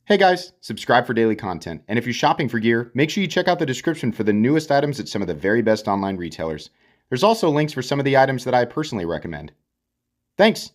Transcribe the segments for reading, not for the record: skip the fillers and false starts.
Hey guys, subscribe for daily content, and if you're shopping for gear, make sure you check out the description for the newest items at some of the very best online retailers. There's also links for some of the items that I personally recommend. Thanks!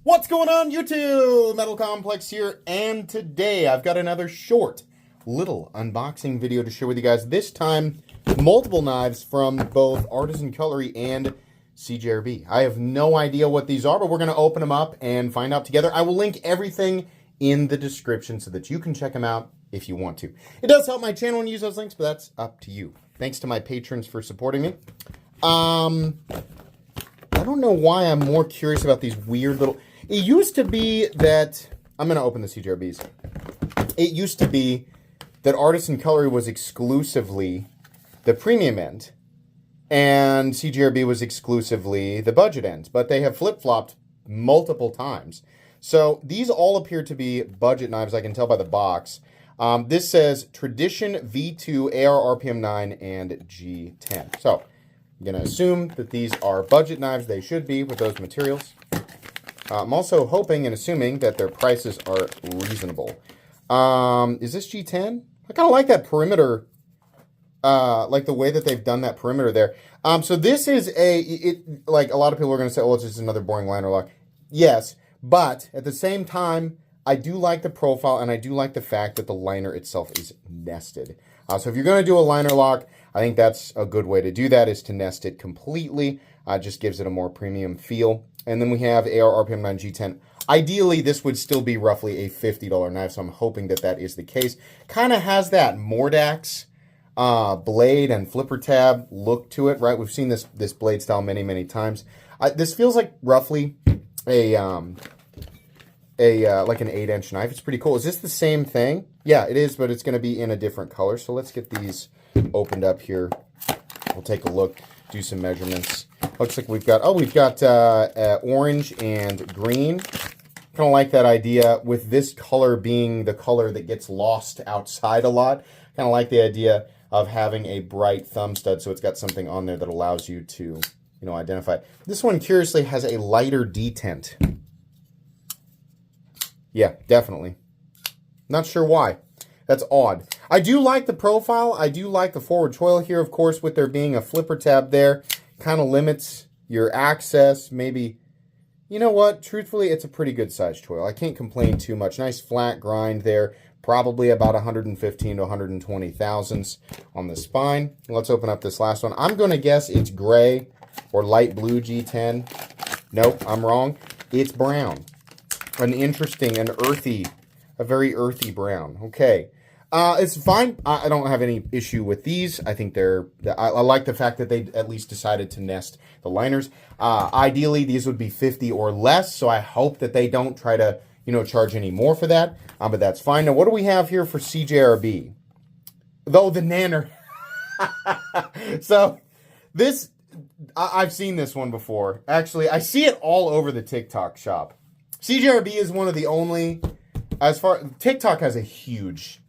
What's going on, YouTube? Metal Complex here, and today I've got another short little unboxing video to share with you guys. This time, multiple knives from both Artisan Cutlery and CJRB. I have no idea what these are, but we're going to open them up and find out together. I will link everything in the description so that you can check them out if you want to. It does help my channel when you use those links, but that's up to you. Thanks to my patrons for supporting me. I don't know why I'm more curious about these weird little... It used to be that... I'm going to open the CJRBs. It used to be that Artisan Cutlery was exclusively the premium end, and CJRB was exclusively the budget end, but they have flip-flopped multiple times. So these all appear to be budget knives, I can tell by the box. This says Tradition V2 AR RPM 9 and G10. So I'm going to assume that these are budget knives. They should be with those materials. I'm also hoping and assuming that their prices are reasonable. Is this G10? I kind of like that perimeter, like the way that they've done that perimeter there. So this is like a lot of people are going to say, oh, it's just another boring liner lock. Yes. But at the same time, I do like the profile, and I do like the fact that the liner itself is nested. So if you're going to do a liner lock, I think that's a good way to do that, is to nest it completely. Just gives it a more premium feel. And then we have AR RPM 9 G10. Ideally, this would still be roughly a $50 knife, so I'm hoping that that is the case. Kind of has that Mordax blade and flipper tab look to it, right? We've seen this blade style many, many times. This feels like roughly like an 8-inch knife. It's pretty cool. Is this the same thing? Yeah, it is, but it's going to be in a different color. So let's get these opened up here. We'll take a look, do some measurements. Looks like we've got orange and green. Kind of like that idea with this color being the color that gets lost outside a lot. Kind of like the idea of having a bright thumb stud, so it's got something on there that allows you to, identify. This one, curiously, has a lighter detent. Yeah, definitely. Not sure why. That's odd. I do like the profile. I do like the forward choil here, of course, with there being a flipper tab there. Kind of limits your access. Maybe, you know what? Truthfully, it's a pretty good size choil. I can't complain too much. Nice flat grind there. Probably about 115 to 120 thousandths on the spine. Let's open up this last one. I'm going to guess it's gray or light blue G10. Nope, I'm wrong. It's brown. An interesting, a very earthy brown. Okay. It's fine. I don't have any issue with these. I think I like the fact that they at least decided to nest the liners. Ideally, these would be 50 or less, so I hope that they don't try to, charge any more for that. But that's fine. Now, what do we have here for CJRB? Though the Nanner. So, this, I've seen this one before. Actually, I see it all over the TikTok shop. CJRB is one of the only, TikTok has a huge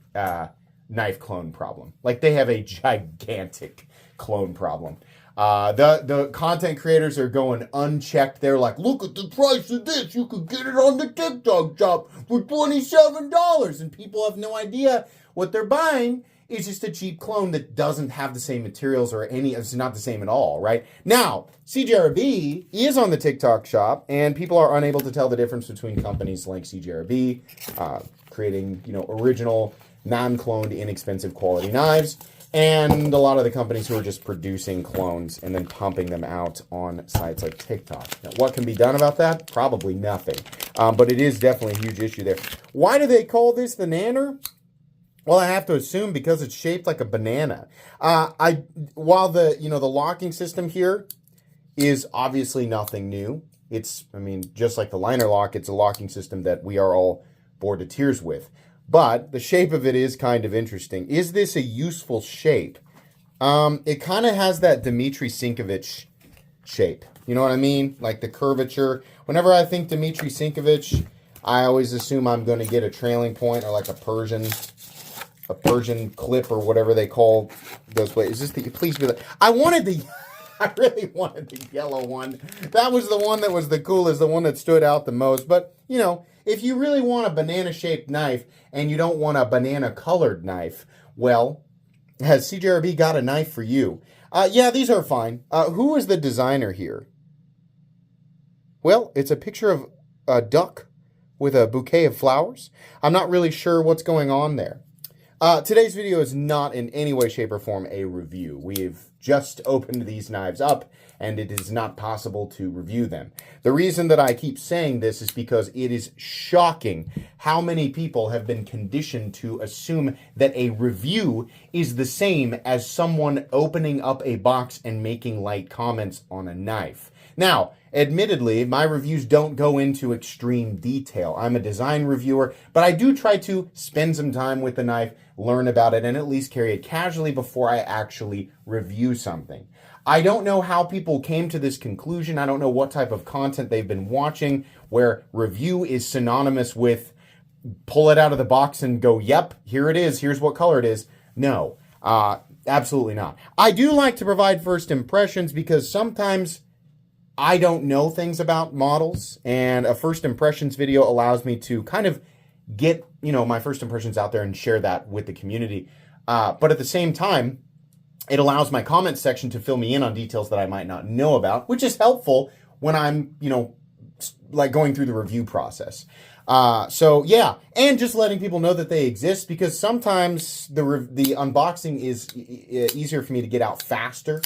knife clone problem. Like, they have a gigantic clone problem. The content creators are going unchecked. They're like, look at the price of this. You could get it on the TikTok shop for $27. And people have no idea what they're buying. It's just a cheap clone that doesn't have the same materials or it's not the same at all, right? Now, CJRB is on the TikTok shop, and people are unable to tell the difference between companies like CJRB, creating, original, non-cloned, inexpensive quality knives, and a lot of the companies who are just producing clones and then pumping them out on sites like TikTok. Now, what can be done about that? Probably nothing. But it is definitely a huge issue there. Why do they call this the Nanner? Well, I have to assume because it's shaped like a banana. While the locking system here is obviously nothing new. Just like the liner lock, it's a locking system that we are all bored to tears with. But the shape of it is kind of interesting. Is this a useful shape? It kind of has that Dmitry Sinkovich shape. You know what I mean? Like the curvature. Whenever I think Dmitry Sinkovich, I always assume I'm going to get a trailing point or like a Persian clip or whatever they call those blades. Is this the, please be like, I really wanted the yellow one. That was the one that was the coolest, the one that stood out the most. But, if you really want a banana-shaped knife and you don't want a banana-colored knife, well, has CJRB got a knife for you? Yeah, these are fine. Who is the designer here? Well, it's a picture of a duck with a bouquet of flowers. I'm not really sure what's going on there. Today's video is not in any way, shape, or form a review. We've just opened these knives up, and it is not possible to review them. The reason that I keep saying this is because it is shocking how many people have been conditioned to assume that a review is the same as someone opening up a box and making light comments on a knife. Now, admittedly, my reviews don't go into extreme detail. I'm a design reviewer, but I do try to spend some time with the knife, learn about it, and at least carry it casually before I actually review something. I don't know how people came to this conclusion. I don't know what type of content they've been watching where review is synonymous with pull it out of the box and go, yep, here it is, here's what color it is. No, absolutely not. I do like to provide first impressions because sometimes I don't know things about models, and a first impressions video allows me to kind of get, my first impressions out there and share that with the community. But at the same time, it allows my comment section to fill me in on details that I might not know about, which is helpful when I'm, like going through the review process. So yeah, and just letting people know that they exist, because sometimes the unboxing is easier for me to get out faster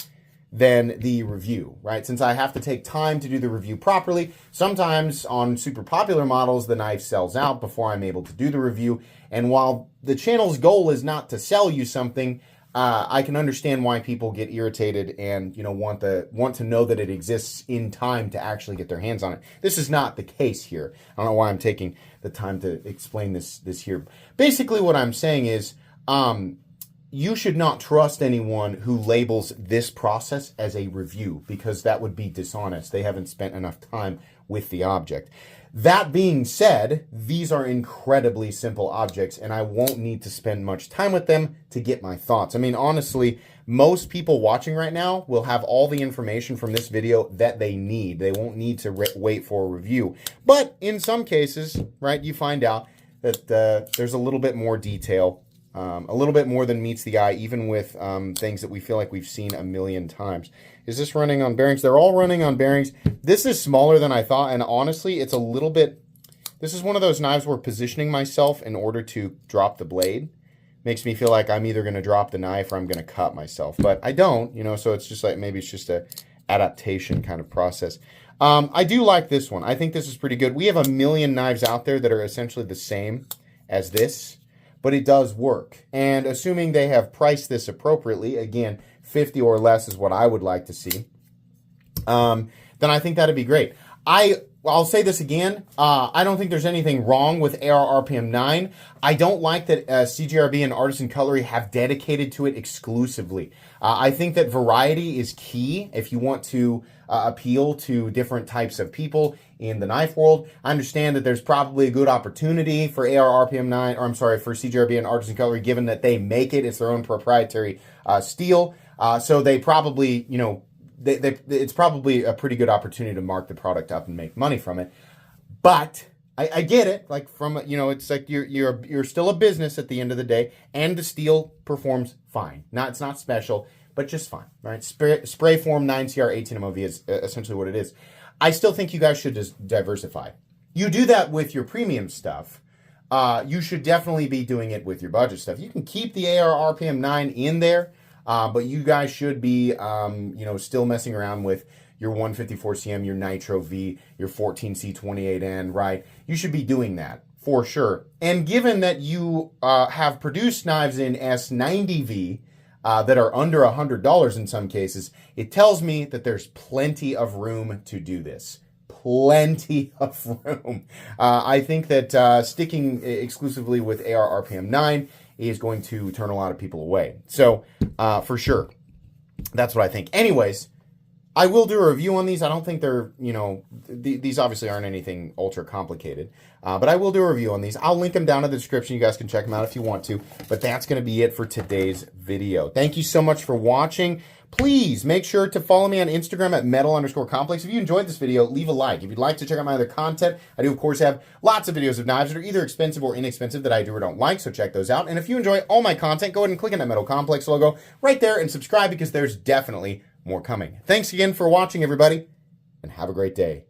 than the review, right? Since I have to take time to do the review properly, sometimes on super popular models, the knife sells out before I'm able to do the review. And while the channel's goal is not to sell you something, I can understand why people get irritated and want to know that it exists in time to actually get their hands on it. This is not the case here. I don't know why I'm taking the time to explain this here. Basically, what I'm saying is, you should not trust anyone who labels this process as a review, because that would be dishonest. They haven't spent enough time with the object. That being said, these are incredibly simple objects, and I won't need to spend much time with them to get my thoughts. I mean, honestly, most people watching right now will have all the information from this video that they need. They won't need to wait for a review. But in some cases, right, you find out that there's a little bit more detail, a little bit more than meets the eye, even with things that we feel like we've seen a million times. Is this running on bearings? They're all running on bearings. This is smaller than I thought, and honestly, it's a little bit... This is one of those knives where positioning myself in order to drop the blade makes me feel like I'm either going to drop the knife or I'm going to cut myself. But I don't, so it's just like, maybe it's just a adaptation kind of process. I do like this one. I think this is pretty good. We have a million knives out there that are essentially the same as this, but it does work. And assuming they have priced this appropriately, again, 50 or less is what I would like to see, then I think that'd be great. I'll say this again. I don't think there's anything wrong with ar-rpm 9. I don't like that CJRB and Artisan Cutlery have dedicated to it exclusively. I think that variety is key if you want to appeal to different types of people in the knife world. I understand that there's probably a good opportunity for ar-rpm 9, or I'm sorry, for CJRB and Artisan Cutlery, given that they make it. It's their own proprietary steel. So they probably, it's probably a pretty good opportunity to mark the product up and make money from it. But I get it, like from, it's like you're still a business at the end of the day, and the steel performs fine. It's not special, but just fine, right? Spray form 9CR 18 MOV is essentially what it is. I still think you guys should just diversify. You do that with your premium stuff. You should definitely be doing it with your budget stuff. You can keep the ar-rpm 9 in there, but you guys should be, still messing around with your 154cm, your Nitro V, your 14C28N, right? You should be doing that for sure. And given that you have produced knives in S90V that are under $100 in some cases, it tells me that there's plenty of room to do this. Plenty of room. I think that sticking exclusively with ar-rpm 9 is going to turn a lot of people away. So, for sure, that's what I think. Anyways, I will do a review on these. I don't think they're, these obviously aren't anything ultra complicated, but I will do a review on these. I'll link them down in the description. You guys can check them out if you want to, but that's going to be it for today's video. Thank you so much for watching. Please make sure to follow me on Instagram at metal_complex. If you enjoyed this video, leave a like. If you'd like to check out my other content, I do, of course, have lots of videos of knives that are either expensive or inexpensive that I do or don't like, so check those out. And if you enjoy all my content, go ahead and click on that Metal Complex logo right there and subscribe because there's definitely more coming. Thanks again for watching, everybody, and have a great day.